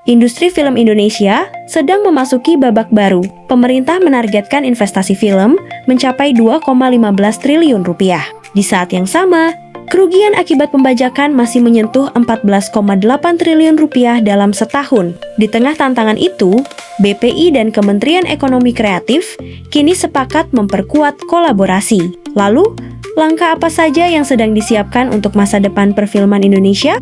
Industri film Indonesia sedang memasuki babak baru. Pemerintah menargetkan investasi film mencapai 2,15 triliun rupiah. Di saat yang sama, kerugian akibat pembajakan masih menyentuh 14,8 triliun rupiah dalam setahun. Di tengah tantangan itu, BPI dan Kementerian Ekonomi Kreatif kini sepakat memperkuat kolaborasi. Lalu, langkah apa saja yang sedang disiapkan untuk masa depan perfilman Indonesia?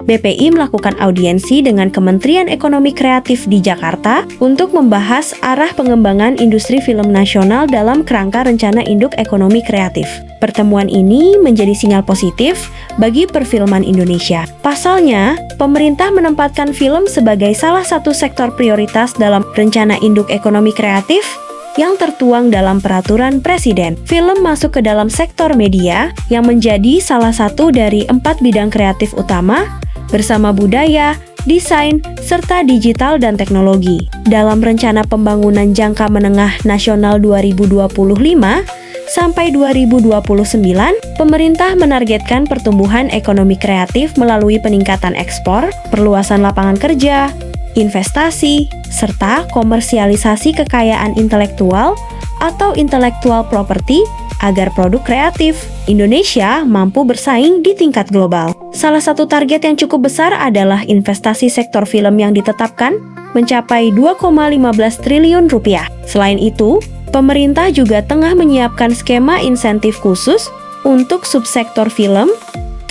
BPI melakukan audiensi dengan Kementerian Ekonomi Kreatif di Jakarta untuk membahas arah pengembangan industri film nasional dalam kerangka Rencana Induk Ekonomi Kreatif. Pertemuan ini menjadi sinyal positif bagi perfilman Indonesia. Pasalnya, pemerintah menempatkan film sebagai salah satu sektor prioritas dalam Rencana Induk Ekonomi Kreatif yang tertuang dalam peraturan Presiden. Film masuk ke dalam sektor media yang menjadi salah satu dari 4 bidang kreatif utama bersama budaya, desain, serta digital dan teknologi. Dalam Rencana Pembangunan Jangka Menengah Nasional 2025 sampai 2029, pemerintah menargetkan pertumbuhan ekonomi kreatif melalui peningkatan ekspor, perluasan lapangan kerja, investasi, serta komersialisasi kekayaan intelektual atau intellectual property agar produk kreatif Indonesia mampu bersaing di tingkat global. Salah satu target yang cukup besar adalah investasi sektor film yang ditetapkan mencapai 2,15 triliun rupiah. Selain itu, pemerintah juga tengah menyiapkan skema insentif khusus untuk subsektor film,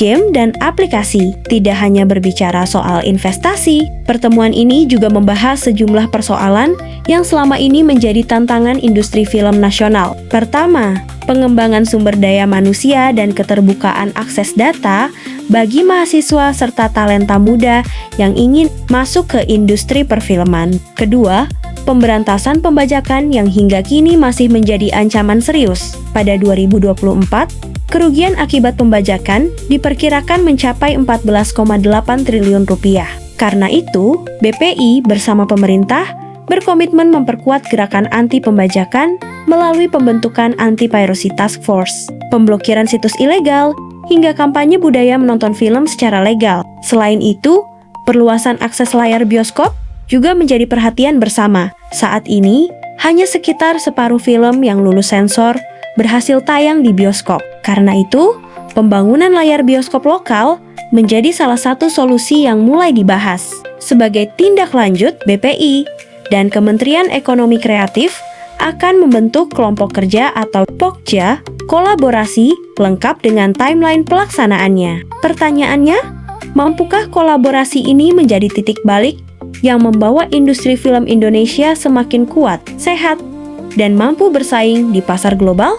game, dan aplikasi. Tidak hanya berbicara soal investasi, pertemuan ini juga membahas sejumlah persoalan yang selama ini menjadi tantangan industri film nasional. Pertama, pengembangan sumber daya manusia dan keterbukaan akses data bagi mahasiswa serta talenta muda yang ingin masuk ke industri perfilman. Kedua, pemberantasan pembajakan yang hingga kini masih menjadi ancaman serius. Pada 2024, kerugian akibat pembajakan diperkirakan mencapai 14,8 triliun rupiah. Karena itu, BPI bersama pemerintah berkomitmen memperkuat gerakan anti pembajakan melalui pembentukan Anti-Piracy Task Force, pemblokiran situs ilegal, hingga kampanye budaya menonton film secara legal. Selain itu, perluasan akses layar bioskop juga menjadi perhatian bersama. Saat ini, hanya sekitar separuh film yang lulus sensor berhasil tayang di bioskop. Karena itu, pembangunan layar bioskop lokal menjadi salah satu solusi yang mulai dibahas. Sebagai tindak lanjut, BPI dan Kementerian Ekonomi Kreatif akan membentuk kelompok kerja atau Pokja kolaborasi lengkap dengan timeline pelaksanaannya. Pertanyaannya, mampukah kolaborasi ini menjadi titik balik yang membawa industri film Indonesia semakin kuat, sehat, dan mampu bersaing di pasar global?